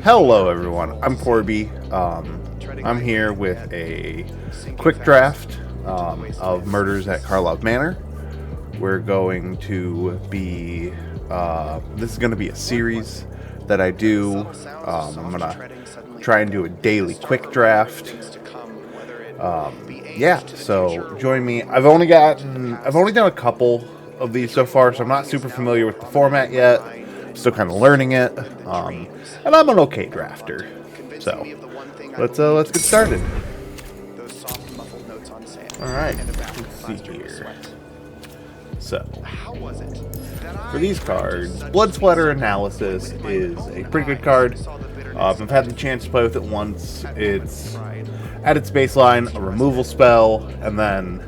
Hello everyone, I'm Corby. I'm here with a quick draft of Murders at Karlov Manor. We're going to be, this is going to be a series that I do. I'm going to try and do a daily quick draft. So join me. I've only done a couple of these so far, so I'm not super familiar with the format yet. Still kind of learning it, and I'm an okay drafter. So let's get started. All right, let's see here. So for these cards, Blood Splatter Analysis is a pretty good card. I've had the chance to play with it once. It's at its baseline a removal spell, and then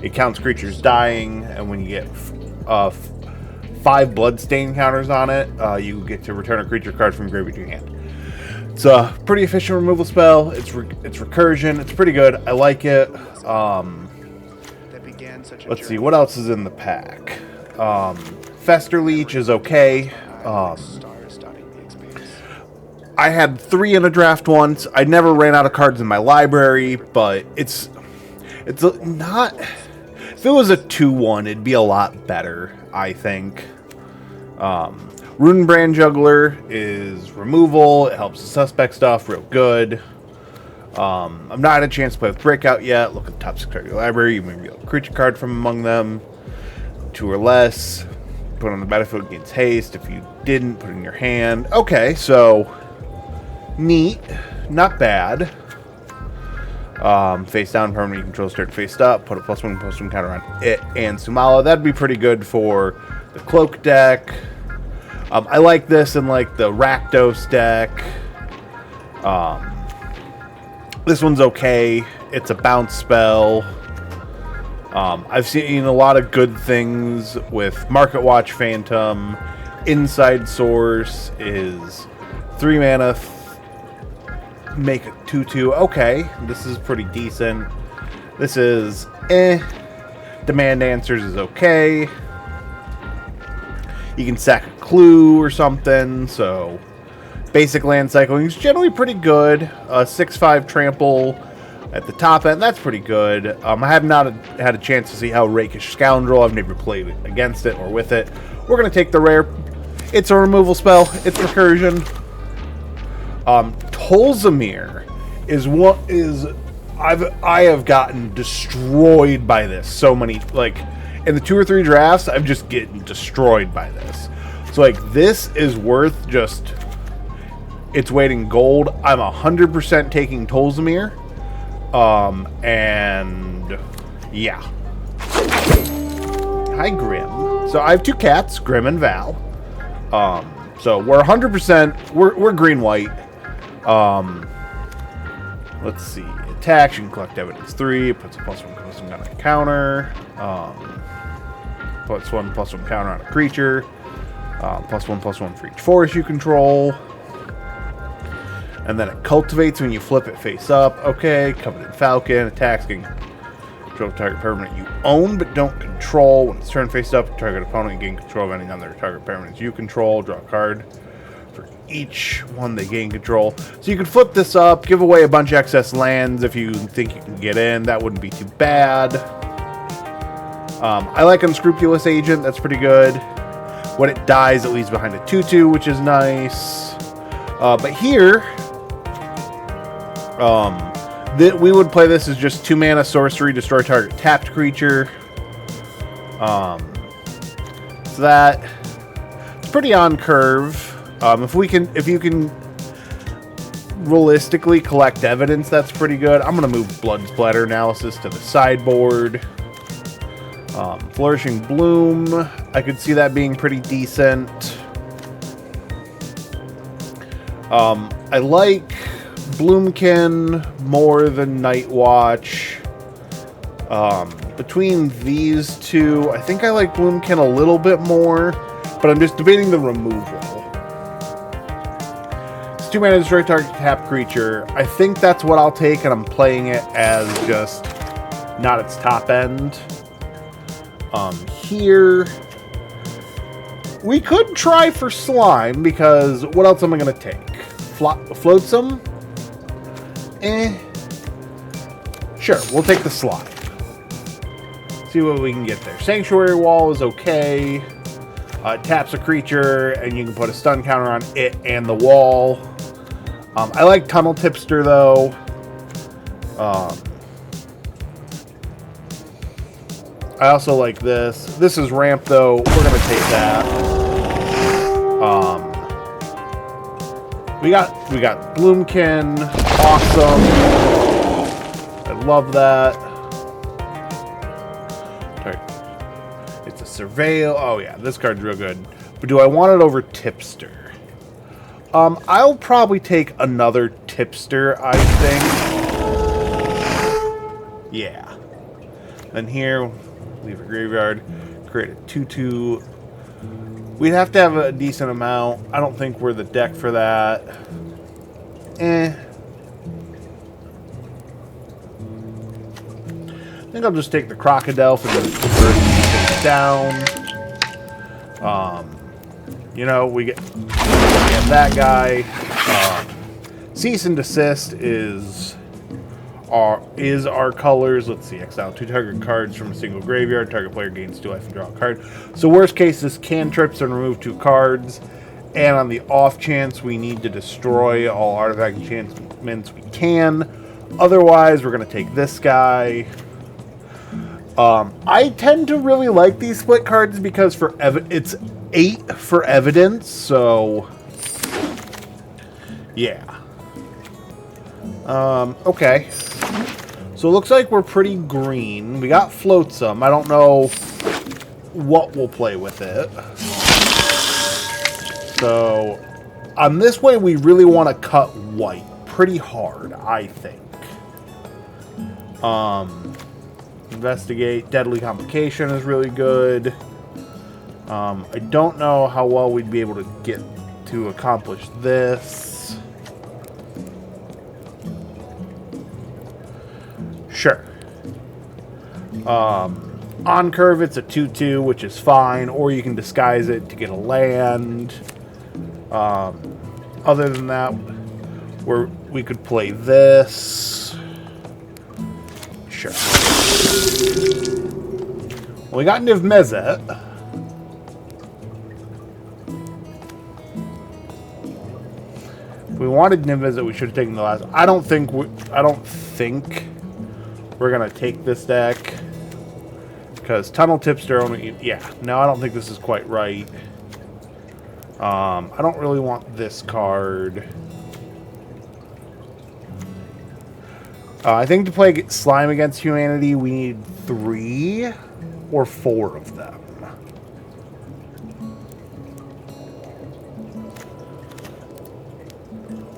it counts creatures dying, and when you get 5 bloodstain counters on it, you get to return a creature card from graveyard to your hand. It's a pretty efficient removal spell. It's recursion. It's pretty good. I like it. Let's see, what else is in the pack? Fester Leech is okay. I had 3 in a draft once. I never ran out of cards in my library, but it's not... If it was a 2-1, it'd be a lot better, I think. Runebrand Juggler is removal. It helps the suspect stuff real good. I've not had a chance to play with Breakout yet. Look at the top 6 cards of your library. You may reveal a creature card from among them. 2 or less. Put on the battlefield against haste. If you didn't, put it in your hand. Okay, so... neat. Not bad. Face down, permanent you control start face up, put a +1/+1 counter on it and Sumala. That'd be pretty good for the Cloak deck. I like this in like the Rakdos deck. This one's okay. It's a bounce spell. I've seen a lot of good things with Market Watch Phantom. Inside Source is 3 mana. Make it 2/2. Okay, this is pretty decent. This is Demand Answers is okay. You can sack a clue or something. So basic land cycling is generally pretty good. 6/5 trample at the top end, that's pretty good. I have not had a chance to see how Rakish Scoundrel. I've never played against it or with it. We're gonna take the rare. It's a removal spell. It's recursion. Tolsimir is what is I have gotten destroyed by this so many, like in the 2 or 3 drafts I've just getting destroyed by this. So like this is worth just its weight in gold. I'm 100% taking Tolsimir. And yeah. Hi Grim. So I have 2 cats, Grim and Val. So we're 100%, we're green-white. Let's see. Attacks, you can collect evidence 3. It puts a +1/+1 on a counter. +1/+1 counter on a creature. +1/+1 for each forest you control. And then it cultivates when you flip it face up. Okay. Covenant Falcon. Attacks can control target permanent you own but don't control. When it's turned face up, target opponent gain control of any other target permanents you control. Draw a card for each one they gain control. So you can flip this up, give away a bunch of excess lands if you think you can get in. That wouldn't be too bad. I like Unscrupulous Agent. That's pretty good. When it dies, it leaves behind a 2/2, which is nice. But here, we would play this as just 2 mana sorcery, destroy target tapped creature. So that it's pretty on curve. If you can realistically collect evidence, that's pretty good. I'm gonna move Blood Splatter Analysis to the sideboard. Flourishing Bloom, I could see that being pretty decent. I like Bloomkin more than Night Watch. Between these 2, I think I like Bloomkin a little bit more, but I'm just debating the removal. It's 2 mana destroy target tap creature. I think that's what I'll take, and I'm playing it as just not its top end. Here we could try for Slime, because what else am I going to take? Flotsam? Sure, we'll take the slide. See what we can get there. Sanctuary Wall is okay. It taps a creature, and you can put a stun counter on it and the wall. I like Tunnel Tipster, though. I also like this. This is ramp, though. We're going to take that. We got Bloomkin. Awesome. I love that. It's a Surveil. Oh, yeah. This card's real good. But do I want it over Tipster? I'll probably take another Tipster, I think. Yeah. Then here, leave a graveyard. Create a 2/2. We'd have to have a decent amount. I don't think we're the deck for that. I think I'll just take the Crocodile for the first down. You know, we get that guy. Cease and Desist is our colors. Let's see. Exile 2 target cards from a single graveyard. Target player gains 2 life and draw a card. So worst case is cantrips and remove 2 cards. And on the off chance we need to destroy all artifact enchantments, we can. Otherwise, we're going to take this guy. I tend to really like these split cards because it's 8 for evidence, so yeah. Okay. So it looks like we're pretty green. We got Flotsam. I don't know what we'll play with it. So on this way, we really want to cut white pretty hard, I think. Investigate. Deadly Complication is really good. I don't know how well we'd be able to get to accomplish this. Sure. On curve, it's a 2/2, which is fine, or you can disguise it to get a land. Other than that, we could play this. Sure. Well, we got Niv Mizzet. If we wanted Niv Mizzet, we should have taken the last. I don't think we're gonna take this deck because Tunnel Tipster only. Yeah, no, I don't think this is quite right. I don't really want this card. I think to play Slime Against Humanity, we need 3 or 4 of them.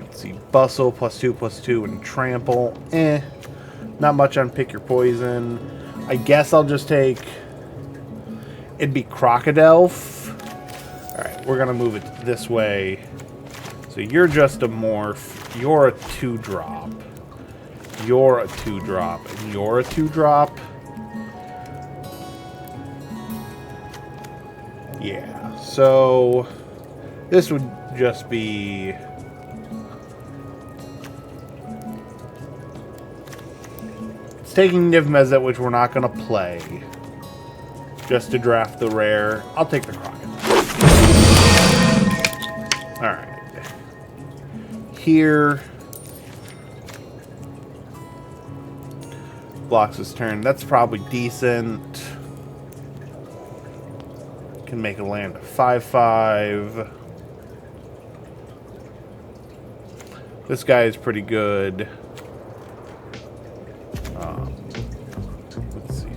Let's see. Bustle, +2/+2, and Trample. Not much on Pick Your Poison. I guess I'll just take... It'd be Crocodile. Alright, we're going to move it this way. So you're just a morph. You're a 2-drop. You're a 2-drop. And you're a 2-drop. Yeah, so this would just be... It's taking Niv Mizzet, which we're not going to play. Just to draft the rare. I'll take the Crocodile. Alright. Here. Blocks his turn. That's probably decent. Can make a land of 5/5. This guy is pretty good. Let's see.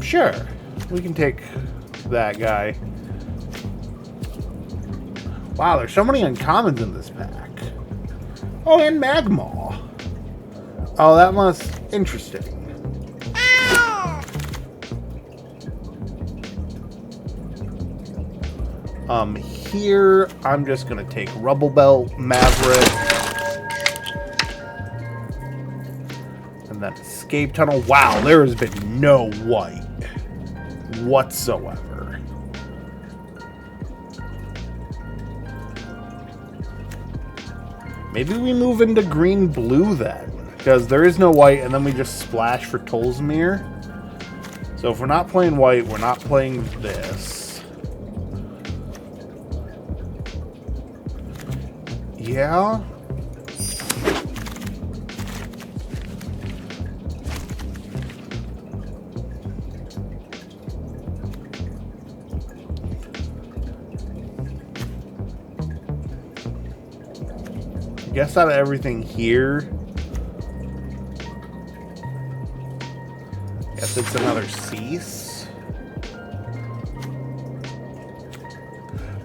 Sure. We can take that guy. Wow, there's so many uncommons in this pack. Oh, and Magmaw. Oh, that must... Interesting. Here, I'm just going to take Rubble Belt, Maverick. And then Escape Tunnel. Wow, there has been no white whatsoever. Maybe we move into green-blue then. Because there is no white, and then we just splash for Tolsimir. So if we're not playing white, we're not playing this. Yeah. I guess out of everything here, guess it's another cease.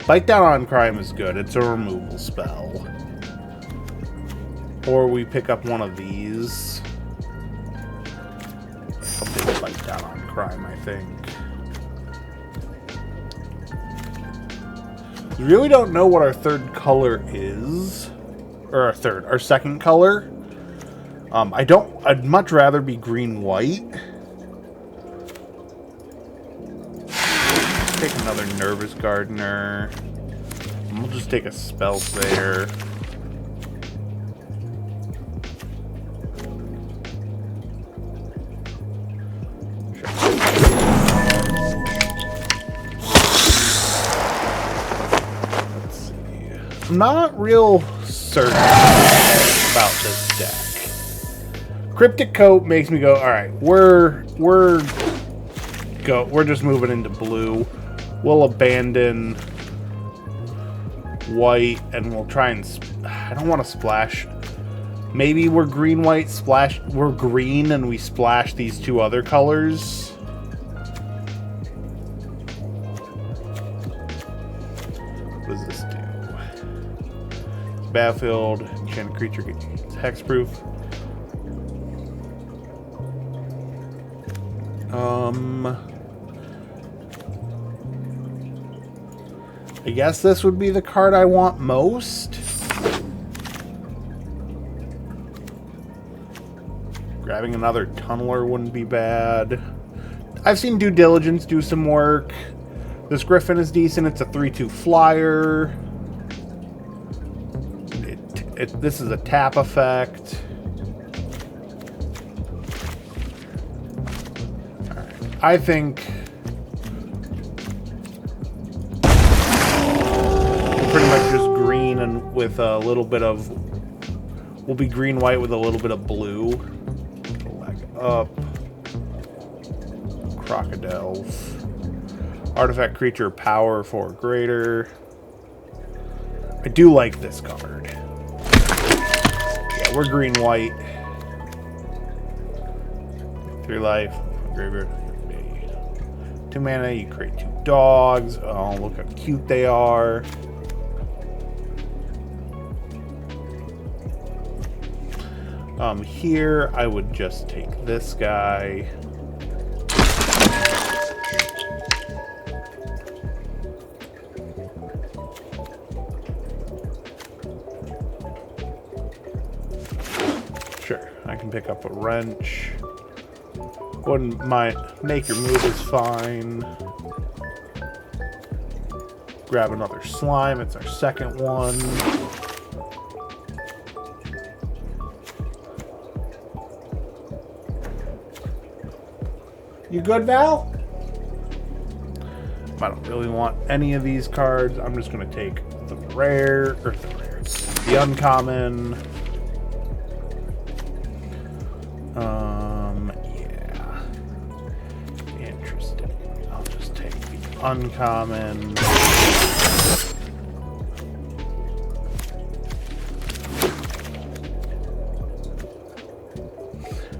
Bite down on crime is good. It's a removal spell. Or we pick up one of these. Something bite down on crime, I think. We really don't know what our third color is. Or our second color. I'd much rather be green-white. Take another Nervous Gardener. And we'll just take a spell there. Let's see. I'm not real certain about this deck. Cryptic Coat makes me go, all right, we're just moving into blue. We'll abandon white and we'll try and I don't want to splash. Maybe we're green-white splash. We're green and we splash these two other colors. What does this do? Battlefield, enchanted creature gets hexproof. I guess this would be the card I want most. Grabbing another Tunneler wouldn't be bad. I've seen Due Diligence do some work. This Griffin is decent. It's a 3/2 flyer. This is a tap effect. Alright. I think pretty much just green and with a little bit of... We'll be green-white with a little bit of blue. Leg up. Crocodiles. Artifact creature power 4 greater. I do like this card. Yeah, we're green-white. 3 life. Graveyard. 2 mana, you create 2 dogs. Oh, look how cute they are. Here, I would just take this guy. Sure, I can pick up a wrench. Wouldn't mind. Make your move is fine. Grab another slime. It's our second one. You good, Val? I don't really want any of these cards. I'm just going to take the rare, or the uncommon. Yeah. Interesting. I'll just take the uncommon.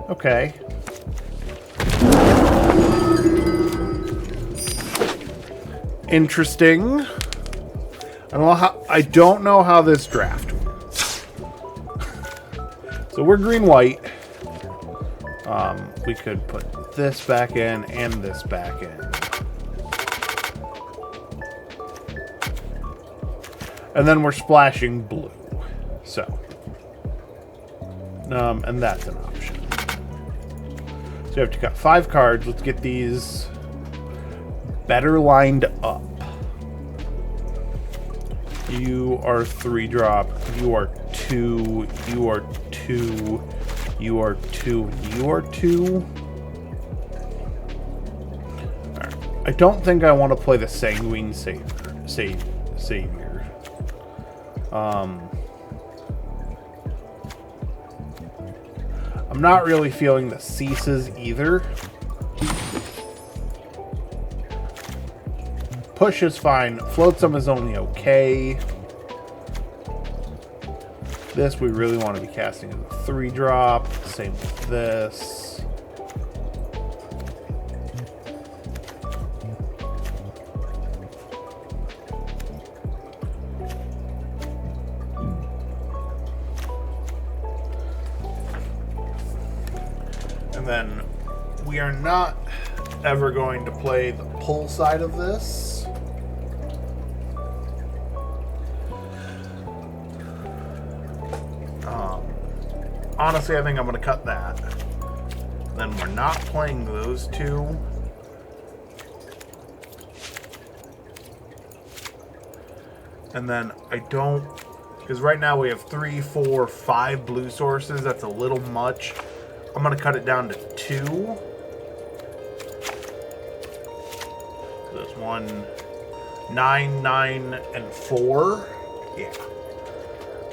Okay. Interesting. I don't know how this draft works. So we're green-white. We could put this back in and this back in. And then we're splashing blue. So. And that's an option. So you have to cut 5 cards. Let's get these better lined up. You are 3-drop. You are 2. You are 2. You are 2. You are 2. Alright. I don't think I want to play the Sanguine Savior. I'm not really feeling the ceases either. Push is fine. Flotsam is only okay. This we really want to be casting as a 3-drop. Same with this. And then we are not ever going to play the pull side of this. Honestly, I think I'm going to cut that. Then we're not playing those two. And then I don't... Because right now we have 3, 4, 5 blue sources. That's a little much. I'm going to cut it down to 2. There's 1, 9, 9, and 4. Yeah.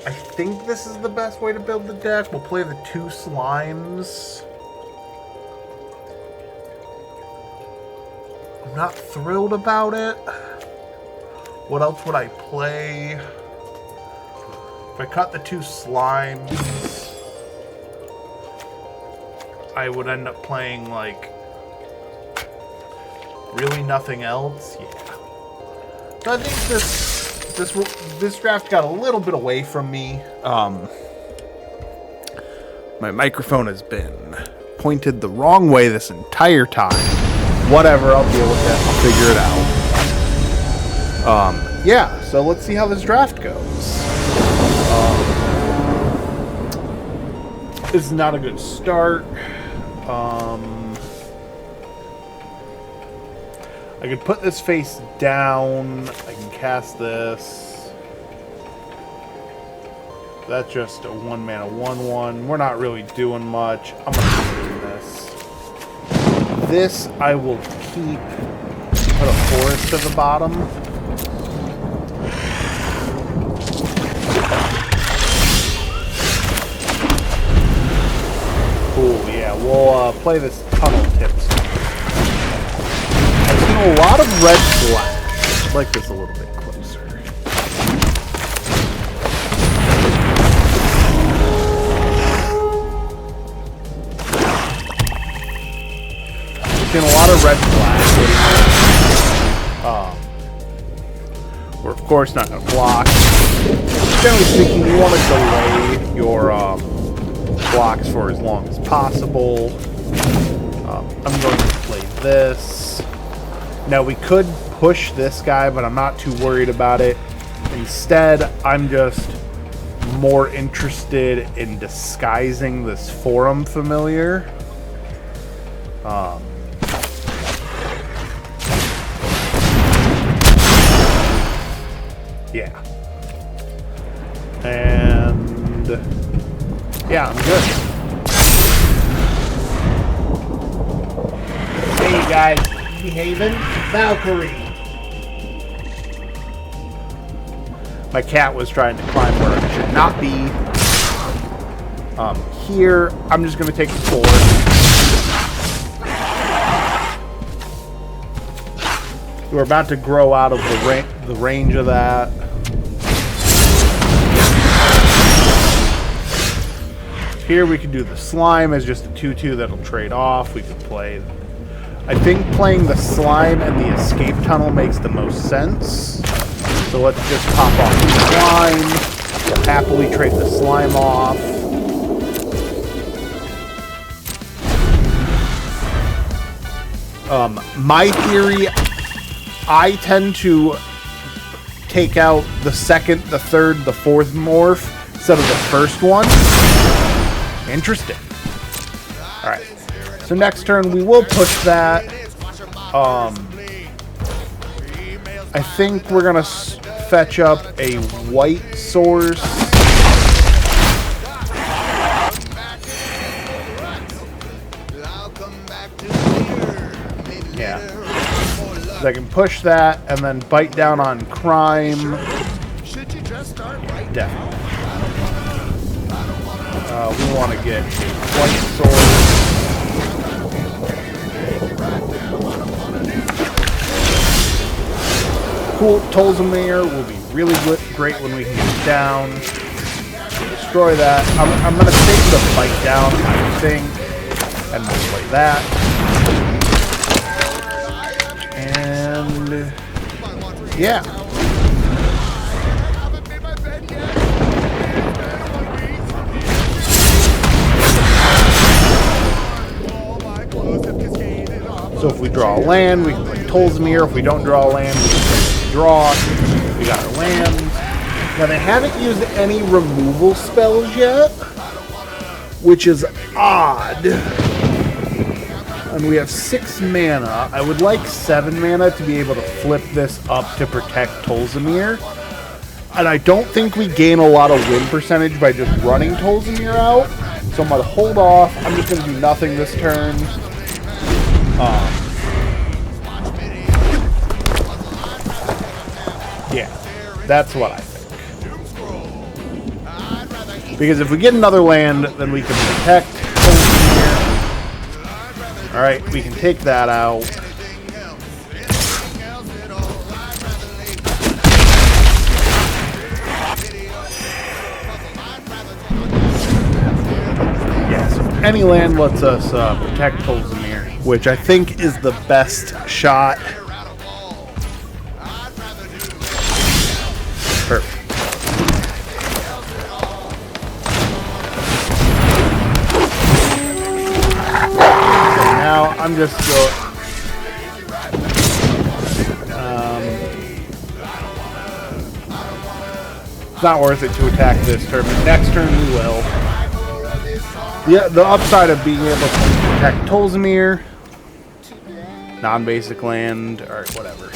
I think this is the best way to build the deck. We'll play the 2 slimes. I'm not thrilled about it. What else would I play? If I cut the 2 slimes, I would end up playing, like, really nothing else. Yeah. So I think this draft got a little bit away from me. My microphone has been pointed the wrong way this entire time. Whatever, I'll deal with it. I'll figure it out. Yeah, so let's see how this draft goes. This is not a good start. I could put this face down. I can cast this. That's just a 1-mana 1/1. We're not really doing much. I'm going to do this. This I will keep. Put a forest to the bottom. Cool, yeah. We'll play this tunnel tips. A lot of red flash. I'd like this a little bit closer. Getting a lot of red flash. We're of course not going to block. Generally speaking, you want to delay your blocks for as long as possible. I'm going to play this. Now, we could push this guy, but I'm not too worried about it. Instead, I'm just more interested in disguising this Forum Familiar. Yeah. And... yeah, I'm good. Hey, guys. Behaving. Valkyrie. My cat was trying to climb where it should not be. Here, I'm just going to take the sword. We're about to grow out of the range of that. Here we can do the slime as just a 2/2 that'll trade off. We could play... I think playing the slime and the escape tunnel makes the most sense. So let's just pop off the slime. We'll happily trade the slime off. My theory, I tend to take out the second, the third, the fourth morph instead of the first one. Interesting. Alright. So next turn we will push that. I think we're gonna fetch up a white source. Yeah. So I can push that and then bite down on crime. Definitely. We want to get a white source. Cool. Tolsimir will be really great when we can get it down. Destroy that. I'm going to take the bite down, I think, and we'll play that. And yeah. So if we draw a land, we can play Tolsimir. If we don't draw a land, we can play draw. We got our land. Now they haven't used any removal spells yet, which is odd. And we have 6 mana. I would like 7 mana to be able to flip this up to protect Tolsimir. And I don't think we gain a lot of win percentage by just running Tolsimir out. So I'm going to hold off. I'm just going to do nothing this turn. Yeah, that's what I think. Because if we get another land, then we can protect Tolsimir. Alright, we can take that out. Yeah, so any land lets us protect Tolsimir, which I think is the best shot. Perfect. Now I'm just going. It's not worth it to attack this turn, but next turn we will. Yeah, the upside of being able to protect Tolsimir, non-basic land, or whatever.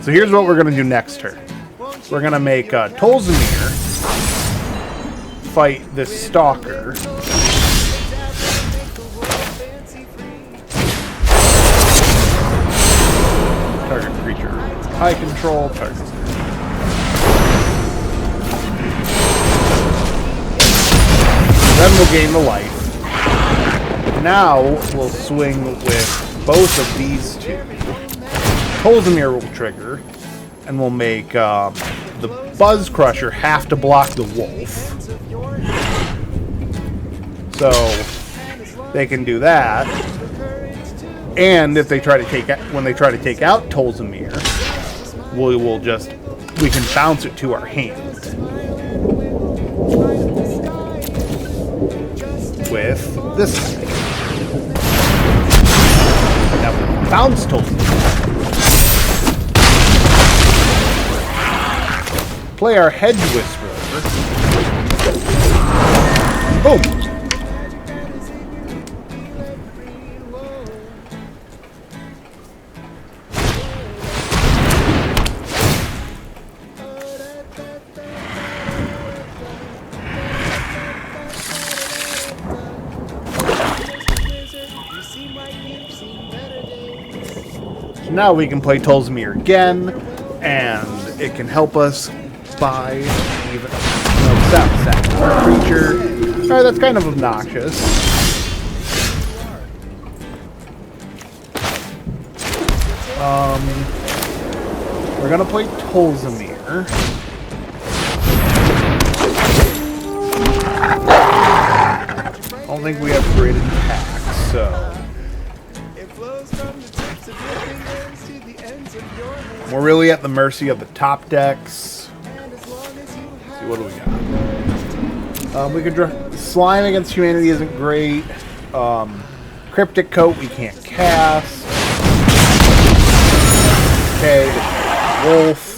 So here's what we're going to do next turn. We're going to make Tolsimir fight this Stalker. Target creature. High control. Target. Then we'll gain the life. Now we'll swing with both of these two. Tolsimir will trigger, and we'll make the Buzz Crusher have to block the wolf. So they can do that. And if they try to take when they try to take out Tolsimir, we can bounce it to our hand with this thing. Now we bounce Tolsimir. Play our Hedge Whisperer. Boom. So now we can play Tolsimir again, and it can help us by even sack our creature. Alright, that's kind of obnoxious. We're gonna play Tolsimir. I don't think we have great attack, so we're really at the mercy of the top decks. What do we got? We could draw Slime against Humanity isn't great. Cryptic Coat we can't cast. Okay, Wolf.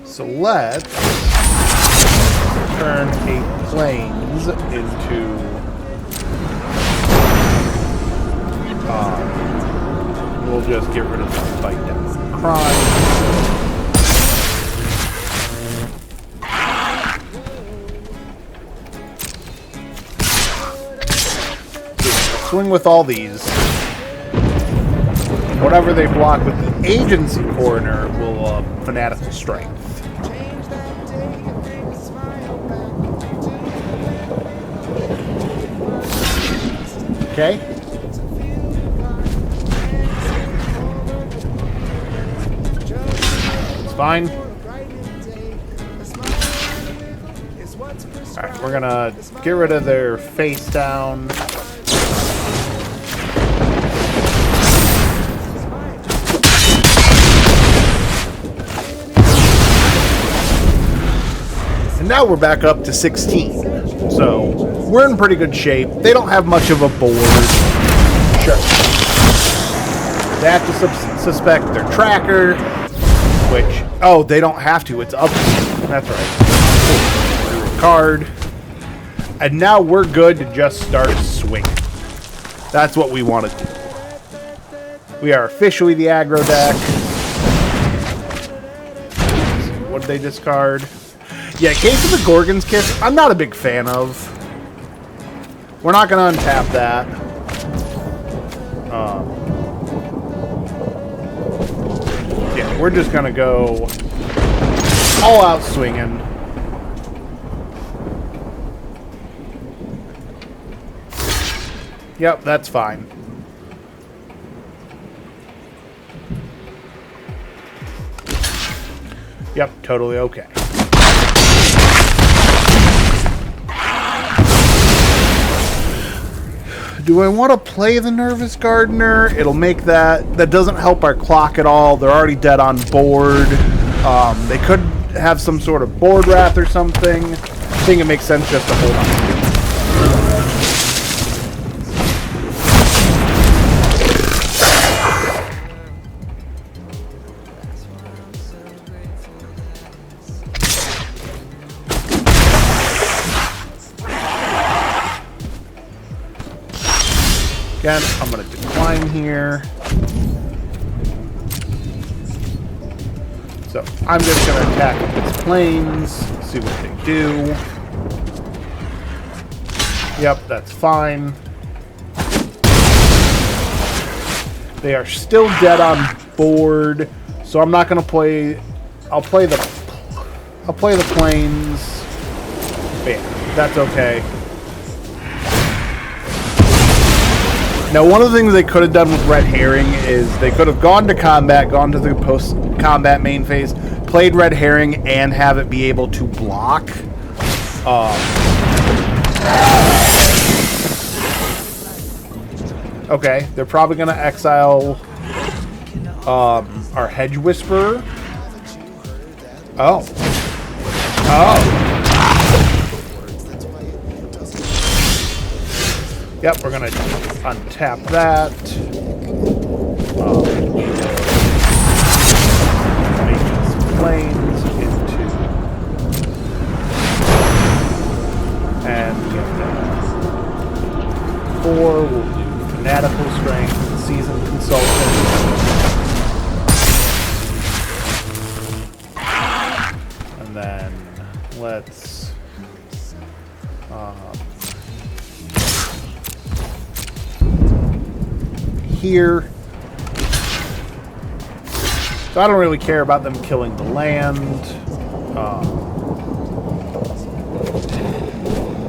So let's turn 8 planes into we'll just get rid of the fight down crime. Swing with all these. Whatever they block with the agency coroner will fanatical strength. Okay. It's fine. Alright, we're gonna get rid of their face down. And now we're back up to 16. So we're in pretty good shape. They don't have much of a board. Sure. They have to suspect their tracker, which, oh, they don't have to. It's up. That's right. Card. And now we're good to just start swinging. That's what we want to do. We are officially the aggro deck. What did they discard? Yeah, Case of the Gorgon's Kiss, I'm not a big fan of. We're not going to untap that. Yeah, we're just going to go all out swinging. Yep, that's fine. Yep, totally okay. Do I want to play the Nervous Gardener? It'll make that... That doesn't help our clock at all. They're already dead on board. They could have some sort of board wrath or something. I think it makes sense just to hold on. Again, I'm going to decline here. So I'm just going to attack these planes, see what they do. Yep, that's fine. They are still dead on board, so I'm not going to play. I'll play the planes. But yeah, that's okay. Now, one of the things they could have done with Red Herring is they could have gone to combat, gone to the post-combat main phase, played Red Herring, and have it be able to block. Okay, they're probably going to exile our Hedge Whisperer. Oh. Oh. Yep, we're going to untap that. Make these planes into... And we get that. 4, we'll do Fanatical Strength, Seasoned Consultant. And then let's... here. So I don't really care about them killing the land.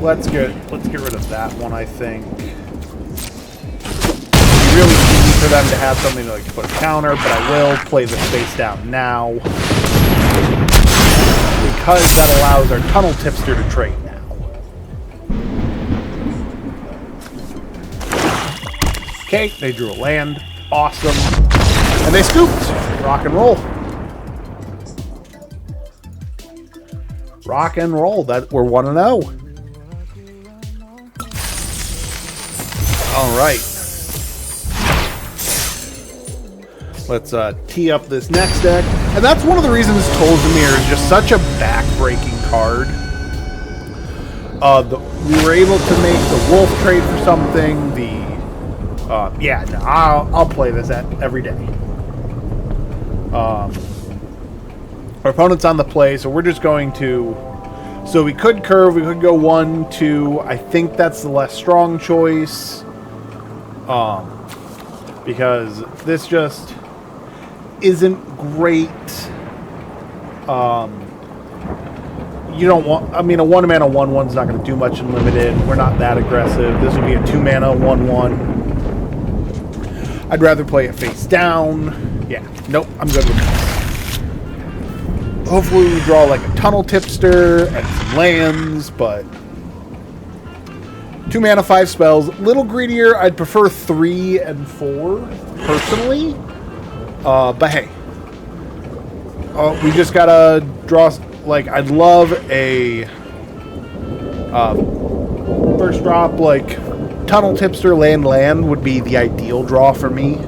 Let's get rid of that one, I think. It'd be really easy for them to have something to like put a counter, but I will play the space down now. Because that allows our Tunnel Tipster to trade now. Okay, they drew a land. Awesome. And they scooped. Rock and roll. Rock and roll. That we're 1-0. All right. Let's tee up this next deck. And that's one of the reasons Tolsimir is just such a back-breaking card. We were able to make the Wolf trade for something. Yeah, no, I'll play this every day. Our opponent's on the play, so we're just going to... So we could curve, we could go 1, 2. I think that's the less strong choice. Because this just isn't great. You don't want... I mean, a 1-mana 1/1's not going to do much in limited. We're not that aggressive. This would be a 2-mana 1/1. I'd rather play it face down. Yeah, nope, I'm good with this. Hopefully we draw like a Tunnel Tipster and some lands, but 2 mana, 5 spells. A little greedier. I'd prefer 3 and 4, personally. But hey. We just gotta draw... Like, I'd love a... first drop, like... Tunnel Tipster, land would be the ideal draw for me.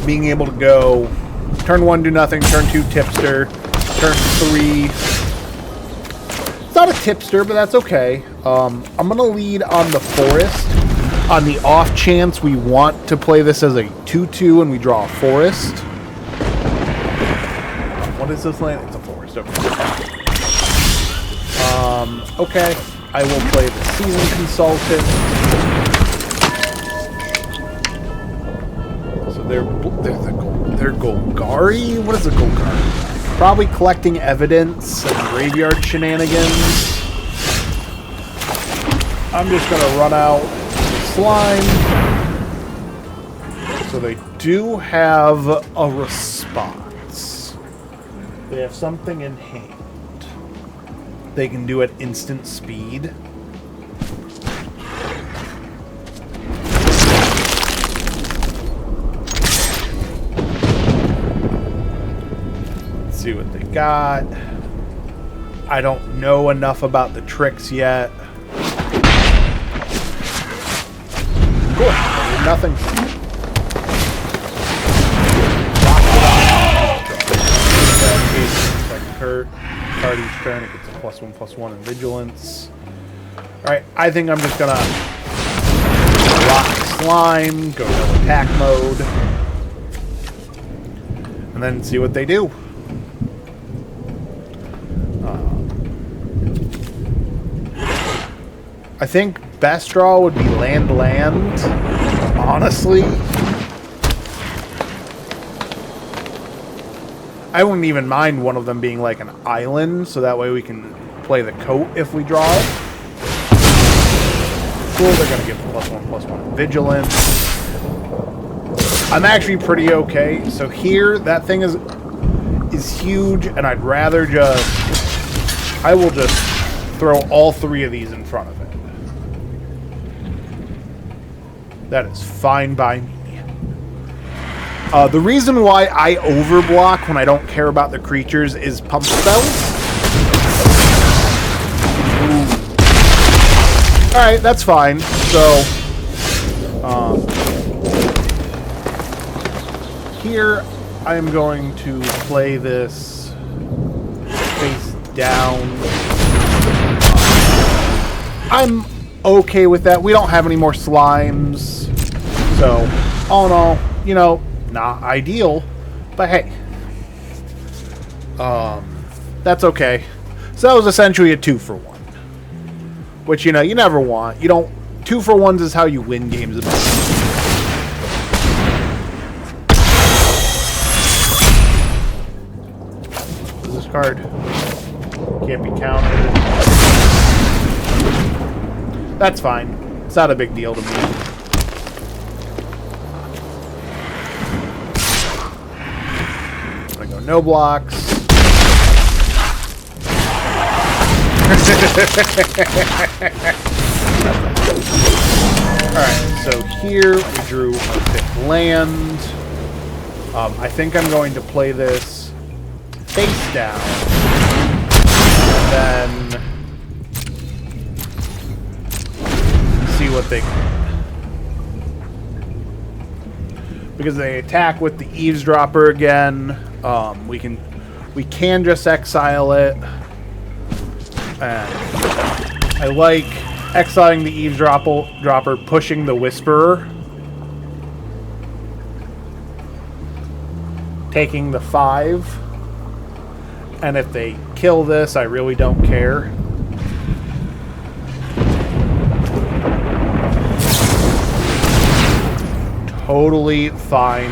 Being able to go... Turn 1, do nothing. Turn 2, tipster. Turn 3. It's not a tipster, but that's okay. I'm going to lead on the forest. On the off chance we want to play this as a 2/2 and we draw a forest. What is this land? It's a forest. Okay. Okay. I will play the Season Consultant. So they're Golgari? What is a Golgari? Probably collecting evidence and graveyard shenanigans. I'm just going to run out Slime. So they do have a response. They have something in hand. They can do at instant speed. See what they got. I don't know enough about the tricks yet. Cool. Nothing. Card each turn. It gets a +1/+1 in vigilance. Alright, I think I'm just gonna rock Slime, go no attack mode, and then see what they do. I think best draw would be land, honestly. I wouldn't even mind one of them being like an island, so that way we can play the coat if we draw it. Cool, they're going to give +1/+1 vigilance. I'm actually pretty okay. So here, that thing is huge, and I'd rather just... I will just throw all 3 of these in front of it. That is fine by me. The reason why I overblock when I don't care about the creatures is pump spells. Alright, that's fine. So, here I am going to play this face down. I'm okay with that. We don't have any more slimes. So, all in all, you know, not ideal, but hey. That's okay. So that was essentially a 2-for-1. Which, you know, you never want. You don't... 2-for-1s is how you win games of this card. Can't be countered. That's fine. It's not a big deal to me. I'm gonna go no blocks. Alright, so here we drew a 5th land. I think I'm going to play this face down. And then see what they... because they attack with the eavesdropper again. We can just exile it, and I like exiling the eavesdropper, pushing the whisperer, taking the 5, and if they kill this, I really don't care. Totally fine.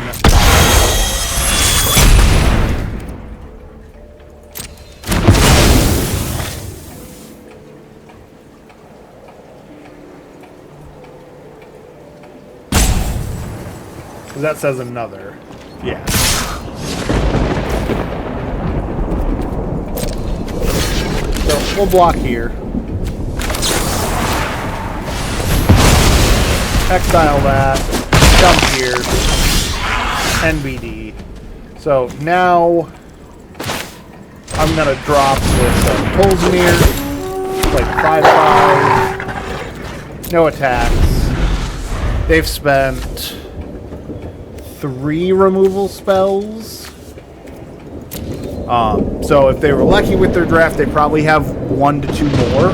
Because that says another. Yeah. So we'll block here. Exile that. Jump here. NBD. So now I'm gonna drop this Tolsimir. Like 5/5. No attacks. They've spent 3 removal spells. So if they were lucky with their draft, they probably have 1 to 2 more,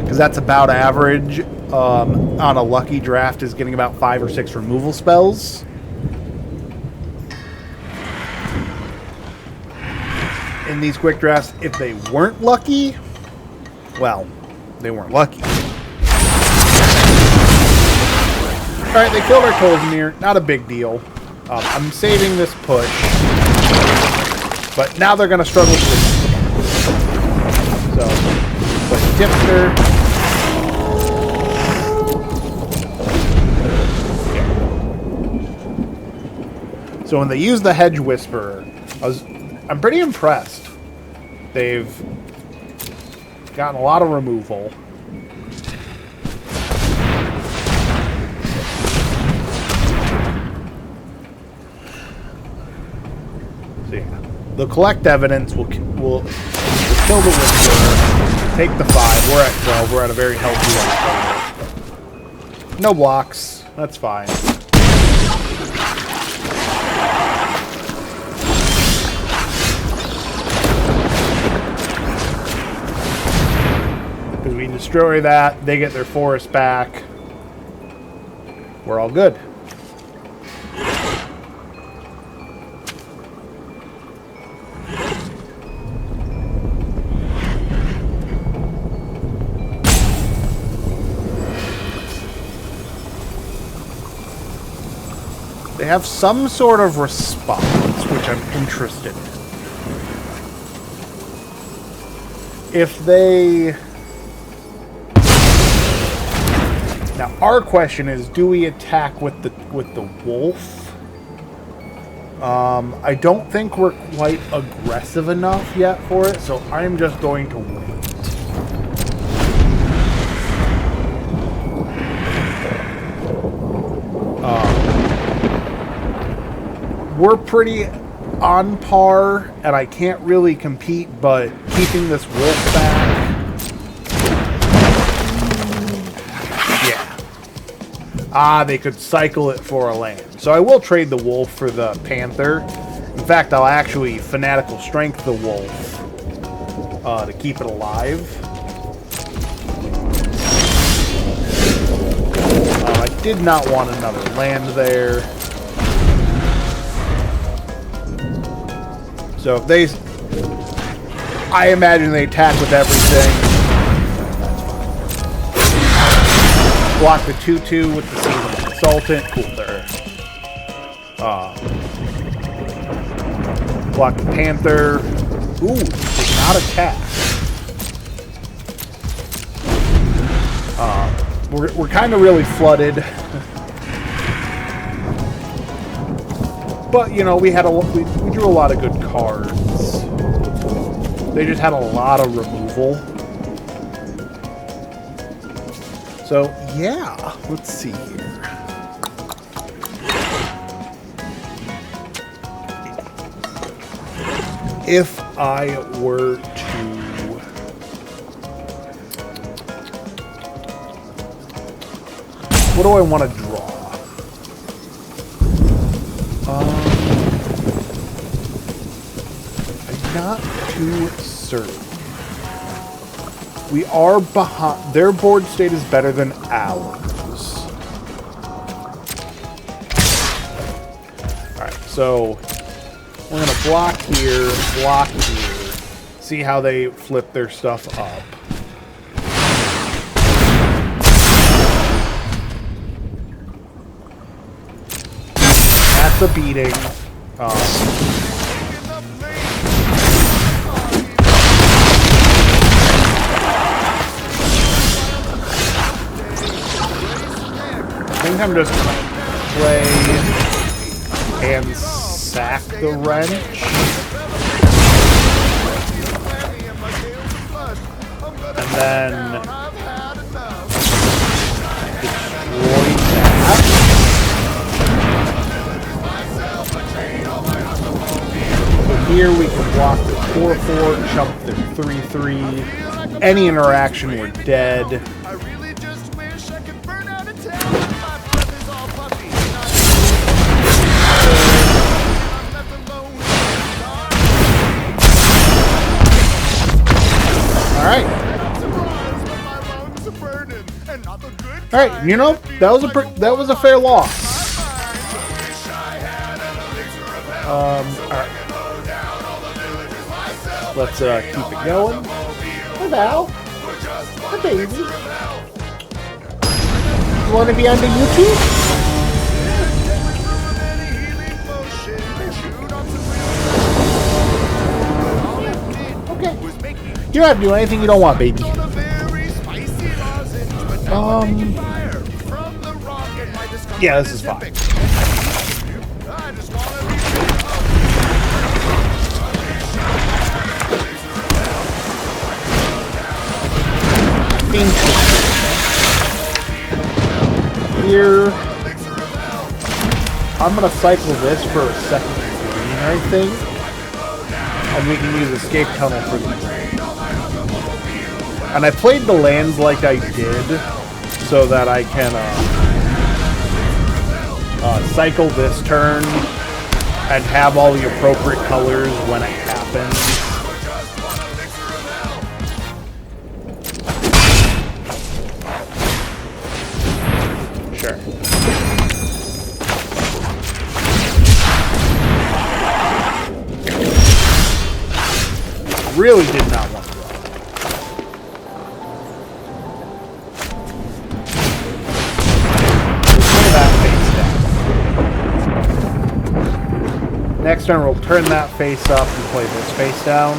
because that's about average. On a lucky draft is getting about 5 or 6 removal spells. In these quick drafts, if they weren't lucky, well, they weren't lucky. Alright, they killed our Tolsimir. Not a big deal. I'm saving this push. But now they're going to struggle to win. So, put Tipster. So when they use the Hedge Whisperer, I'm pretty impressed. They've gotten a lot of removal. So yeah, they'll collect evidence. We'll kill the Whisperer. Take the 5. We're at 12. We're at a very healthy level. No blocks. That's fine. Because we destroy that, they get their forest back. We're all good. They have some sort of response, which I'm interested in. If they... Now, our question is, do we attack with the wolf? I don't think we're quite aggressive enough yet for it, so I'm just going to wait. We're pretty on par, and I can't really compete, but keeping this wolf back... Ah, they could cycle it for a land. So I will trade the wolf for the panther. In fact, I'll actually fanatical strength the wolf to keep it alive. I did not want another land there. So if they... I imagine they attack with everything. Block the 2/2 with the Seasonal Consultant. Cool there. Block the Panther. Ooh, did not attack. We're kind of really flooded. But, you know, we drew a lot of good cards. They just had a lot of removal. So, yeah, let's see here. If I were to... What do I want to draw? not too certain. We are behind. Their board state is better than ours. Alright, so we're going to block here, see how they flip their stuff up. That's a beating. I think I'm just going to play and sack the wrench. And then destroy that. So here we can block the 4-4, jump the 3-3. Any interaction, we're dead. All right, you know, that was a fair loss. All right, let's keep it going. Hey Val, hi baby. You want to be on the YouTube? Okay. You don't have to do anything you don't want, baby. Yeah, this is fine. Here, I'm gonna cycle this for a second green, I think, and we can use escape tunnel for the green. And I played the lands like I did, so that I can cycle this turn and have all the appropriate colors when it happens. Sure. Really did not want to. Next turn, we'll turn that face up and play this face down.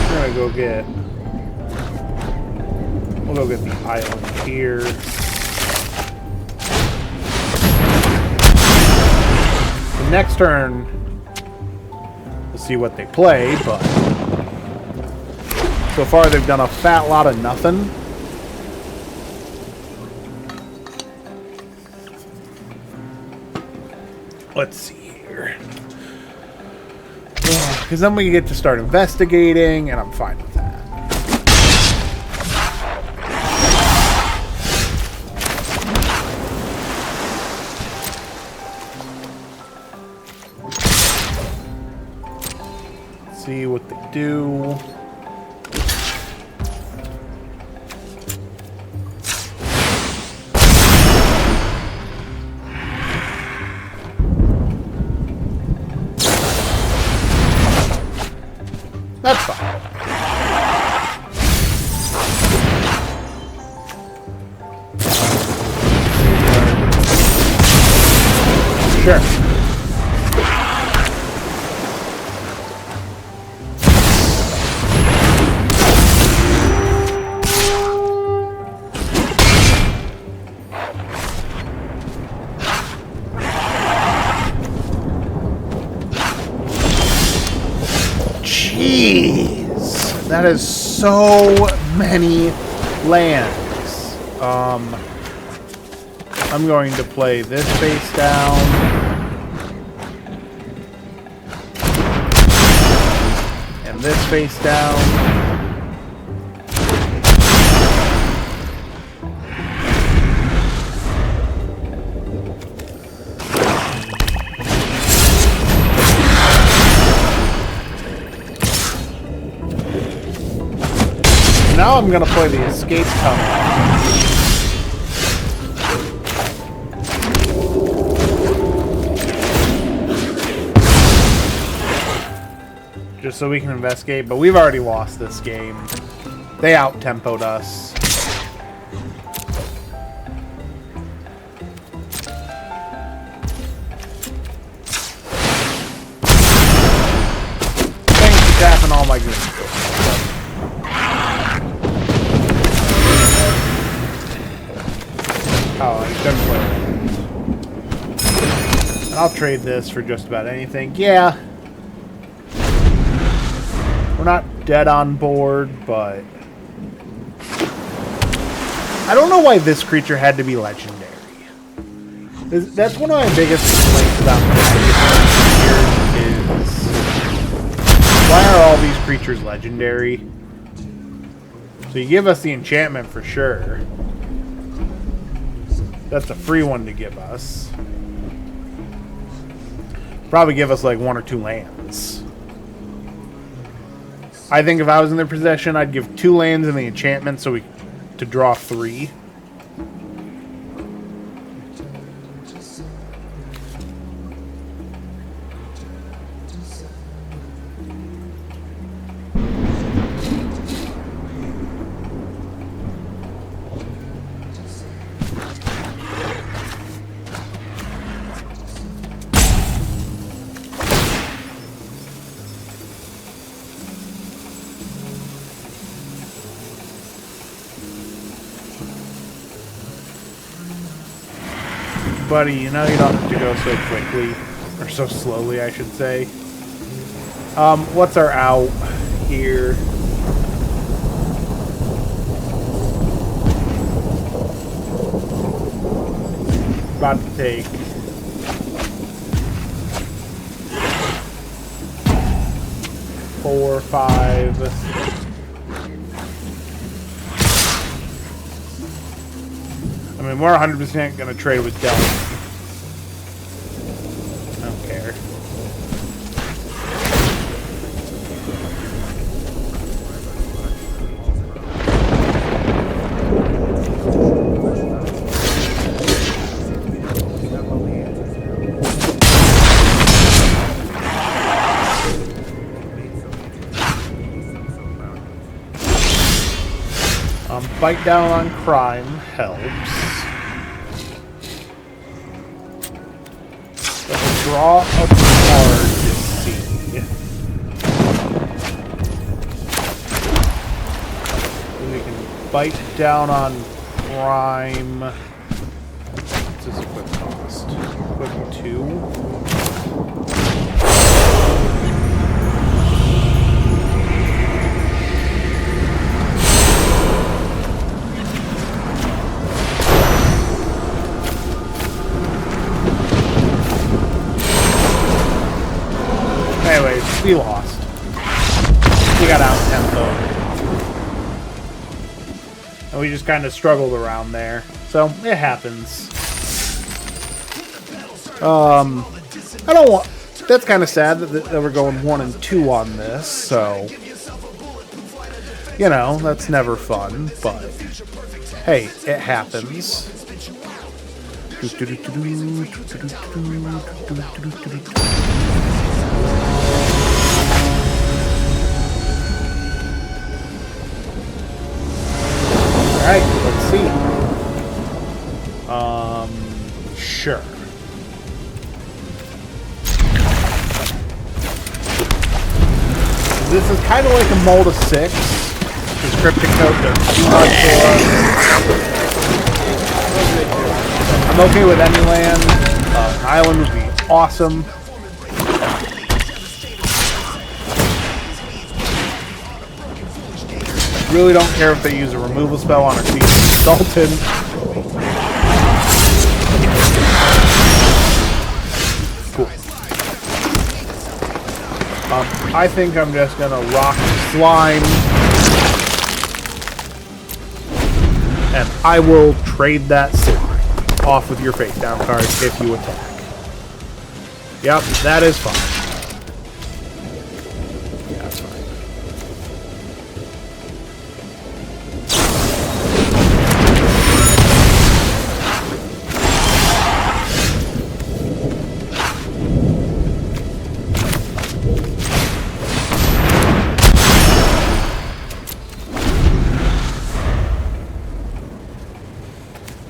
We're gonna go get. We'll go get the island here. Next turn, we'll see what they play, but so far they've done a fat lot of nothing. Let's see here. Because then we get to start investigating, and I'm fine with that. See what they do. That's fine. Sure. Jeez, that is so many lands. I'm going to play this face down. And this face down. Now I'm going to play the escape tunnel. Just so we can investigate, but we've already lost this game. They out-tempoed us. Thanks for tapping all my green. Oh, I couldn't play. And I'll trade this for just about anything. Yeah. We're not dead on board, but I don't know why this creature had to be legendary. That's one of my biggest complaints about here is why are all these creatures legendary? So you give us the enchantment for sure. That's a free one to give us. Probably give us like 1 or 2 lands. I think if I was in their possession, I'd give 2 lands and the enchantment so to draw 3. Buddy, you know you don't have to go so quickly. Or so slowly, I should say. What's our out here? About to take... four, 5... I mean, we're 100% going to trade with Devin. I don't care. Bite down on crime helps. Let's draw a card to see. We can bite down on crime. What's this equip cost? Equip 2. Anyways, we lost. We got out tempo. And we just kind of struggled around there. So, it happens. I don't want... That's kind of sad that we're going 1 and 2 on this, so... You know, that's never fun, but... Hey, it happens. Alright, let's see. Sure. This is kind of like a mold of 6. Because Cryptic Coat does too much for us. I'm okay with any land. An island would be awesome. Really don't care if they use a removal spell on our team consultant. I think I'm just gonna rock the slime. And I will trade that slime off with your face down card if you attack. Yep, that is fine. Yeah, that's fine.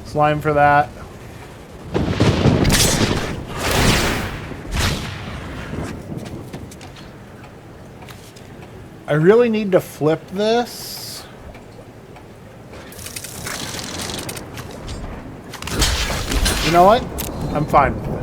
Slime for that. I really need to flip this. You know what? I'm fine with this.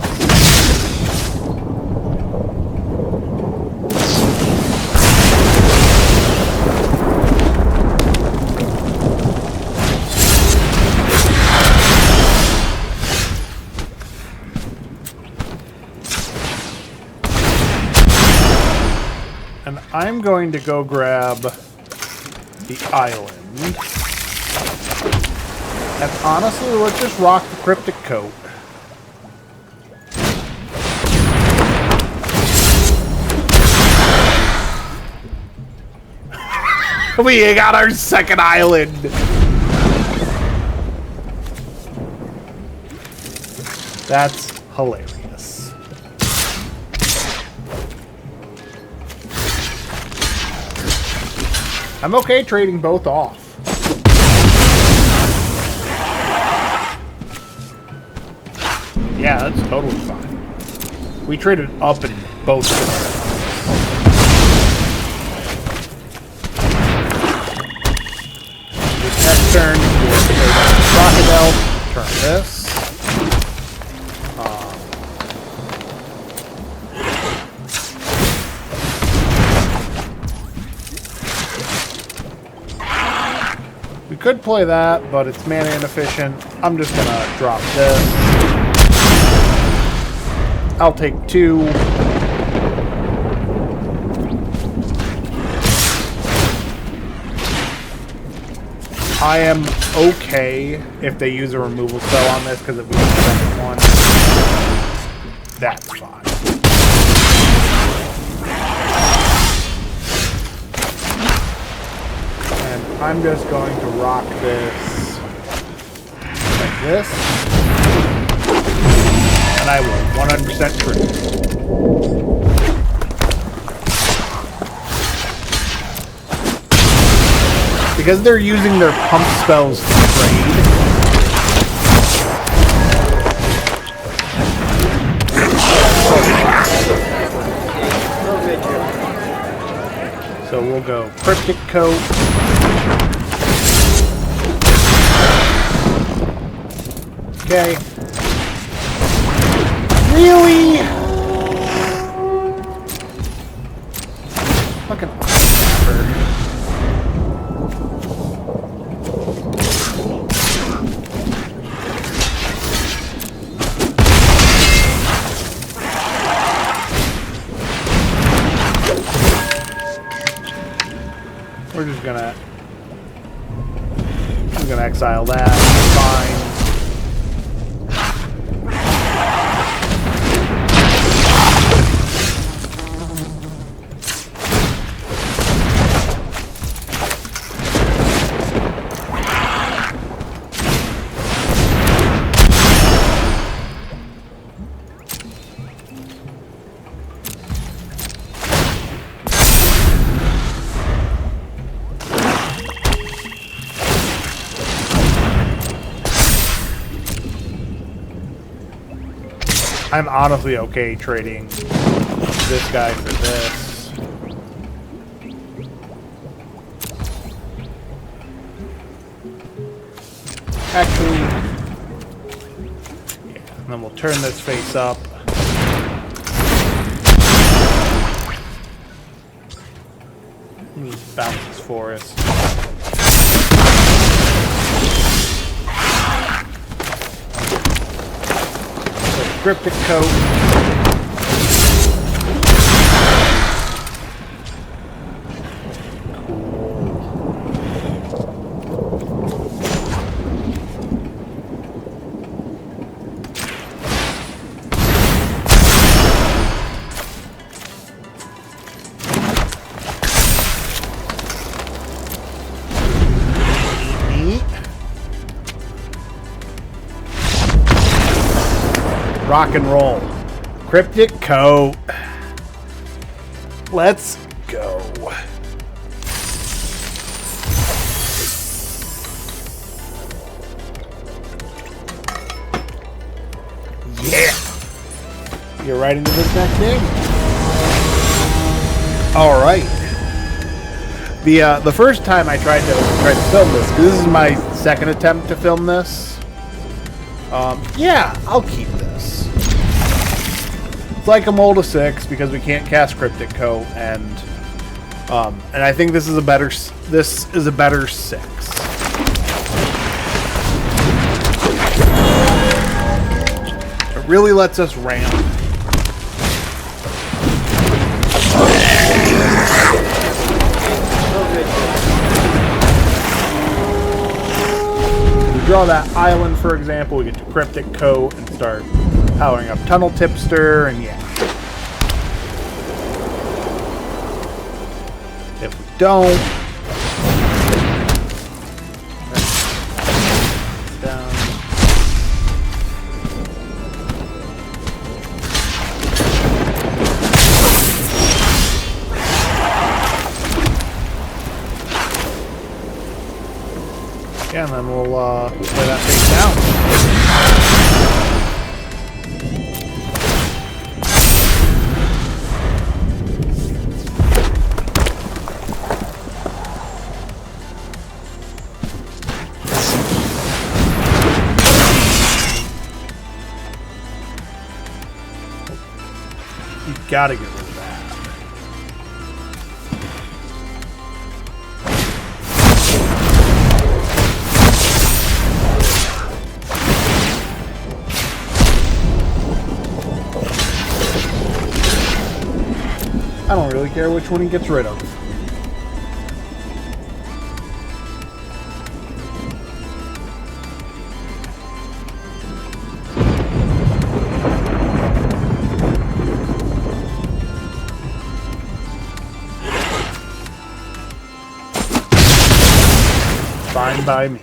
And I'm going to go grab the island. And honestly, let's just rock the cryptic coat. We got our second island! That's hilarious. I'm okay trading both off. Yeah, that's totally fine. We traded up in both scenarios. Next turn, we'll trade out the crocodile. Turn this. We could play that, but it's mana inefficient. I'm just gonna drop this. I'll take 2. I am okay if they use a removal spell on this because it was the second one. That's fine. And I'm just going to rock this like this. And I will 100% trade. Because they're using their pump spells to trade. So we'll go Cryptic Coat. Okay. Really? Fucking awesome. We're just gonna... I'm gonna exile that. Fine. I'm honestly okay trading this guy for this. Actually, yeah, and then we'll turn this face up. Just bounce this forest. Cryptic Coat. Rock and roll. Cryptic coat. Let's go. Yeah. Get right into this next game. All right. The first time I tried to film this, because this is my second attempt to film this. Yeah, I'll keep this. It's like a mold of 6 because we can't cast Cryptic Coat, and I think this is a better 6. It really lets us ramp. Draw that island, for example, we get to Cryptic Coat and start powering up Tunnel Tipster, and yeah. If we don't, down. Yeah, and then we'll play that thing down. You gotta get rid of that. I don't really care which one he gets rid of. Fine by me.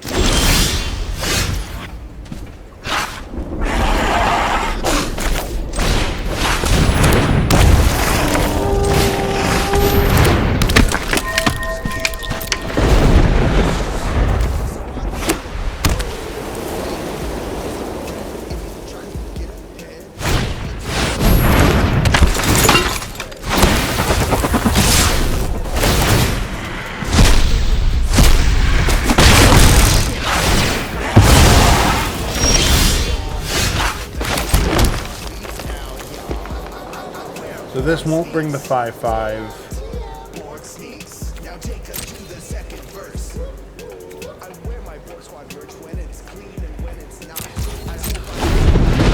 So this won't bring the 5/5.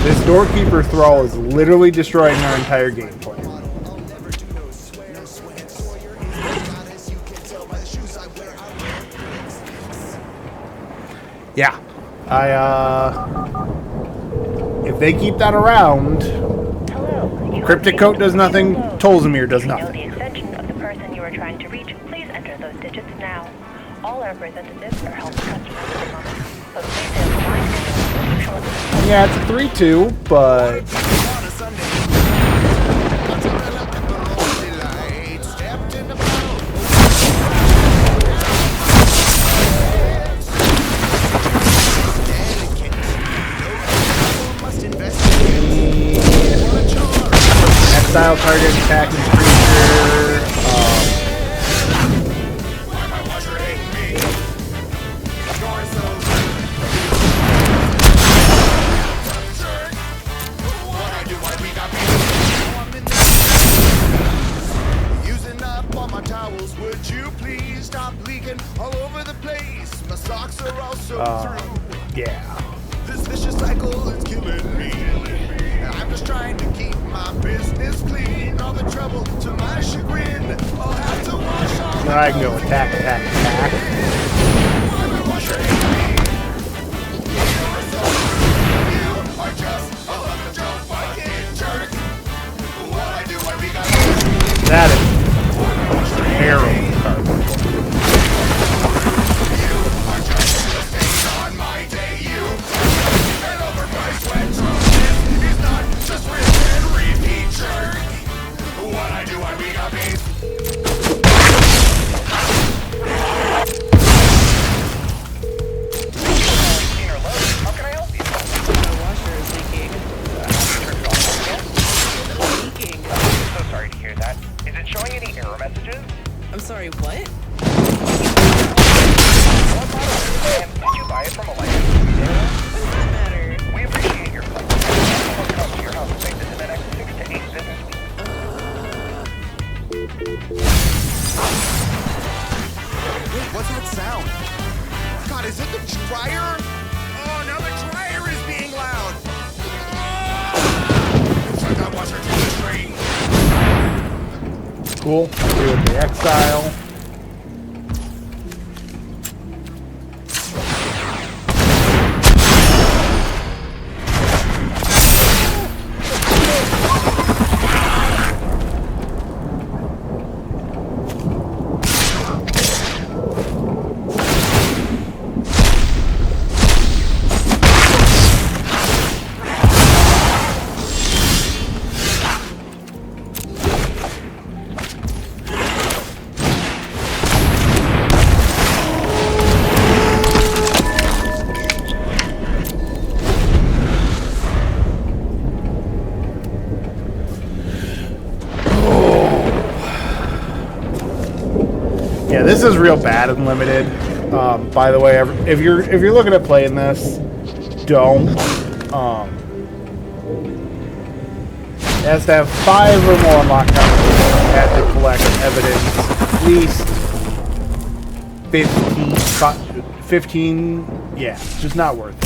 This Doorkeeper Thrall is literally destroying our entire game plan. Yeah. If they keep that around, Cryptic Coat does nothing, Tolsimir does nothing. If you know the extension of the person you are trying to reach, please enter those digits now. All our representatives are helping customers at the moment, so please stay on the line and shortly. Yeah, it's a 3-2, but style target attacking creature. Using up all my towels, would you please stop leaking all over the place? My socks are also through. Yeah. This vicious cycle is killing me. I'm just trying to keep my business clean. All the trouble to my chagrin. I'll have to wash all Now I can go attack, attack, attack. That is terrible. Not sorry, what? Did you buy it from a licensed retailer? What does that matter? We appreciate your phone. Someone comes to your house and makes it in the next 6 to 8 business weeks. Wait, what's that sound? God, is it the dryer? Oh, now the dryer is being loud. Looks like that washer to the string. Cool. Deal with the exile. Yeah, this is real bad and limited. By the way, if you're looking at playing this, don't. It has to have 5 or more unlocked items. You have to collect evidence at least 15. Yeah, it's just not worth it.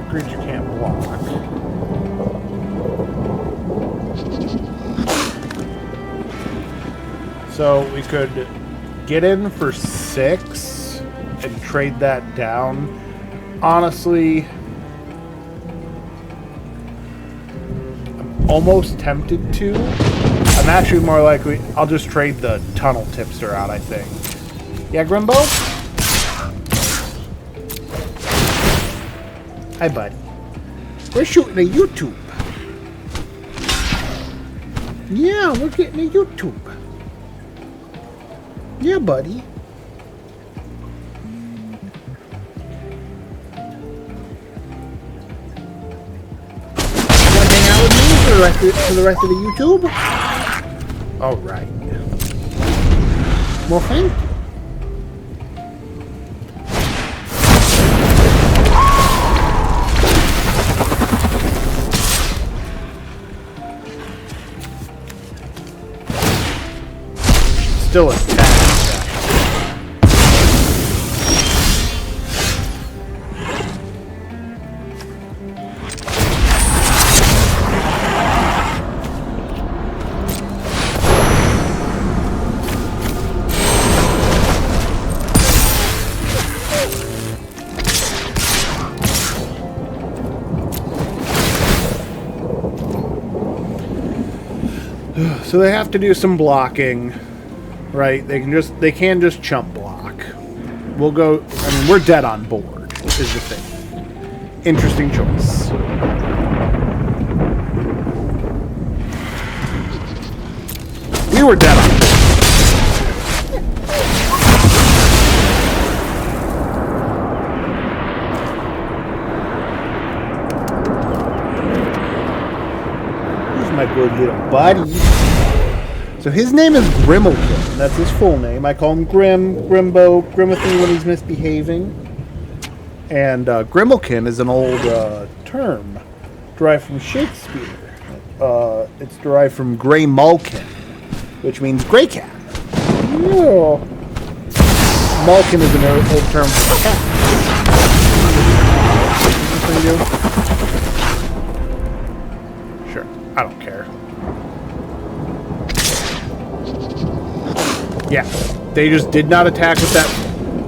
Creature can't block. So we could get in for 6 and trade that down. Honestly, I'm almost tempted to. I'm actually more likely, I'll just trade the tunnel tipster out, I think. Yeah, Grimbo? Hi, buddy. We're shooting a YouTube. Yeah, we're getting a YouTube. Yeah, buddy. Want to hang out with me for the rest of the YouTube? All right. Well, thank you. Still attack. So they have to do some blocking. Right, they can just chump block. We'll go. I mean, we're dead on board. Is the thing. Interesting choice. We were dead on board. He's my good little buddy. So his name is Grimalkin. That's his full name. I call him Grim, Grimbo, Grimothy when he's misbehaving. And Grimalkin is an old term derived from Shakespeare. It's derived from Grey Malkin, which means gray cat. Yeah. Malkin is an old term for cat. What do? Sure, I don't care. Yeah, they just did not attack with that.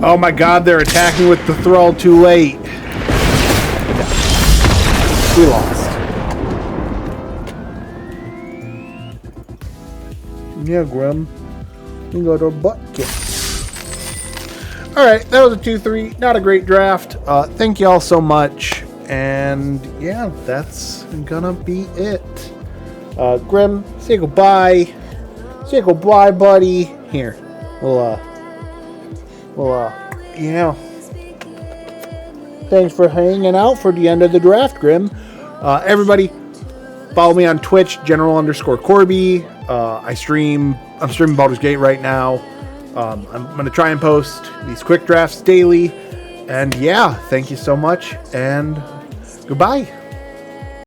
Oh my god, they're attacking with the thrall too late. We lost. Yeah, Grim. We got our butt kicked. Alright, that was a 2-3. Not a great draft. Thank you all so much. And yeah, that's gonna be it. Grim, say goodbye. Say goodbye, buddy. Here, we'll Well, thanks for hanging out for the end of the draft, Grim. Everybody, follow me on Twitch, General_Corby. I'm streaming Baldur's Gate right now. I'm going to try and post these quick drafts daily. And yeah, thank you so much, and goodbye.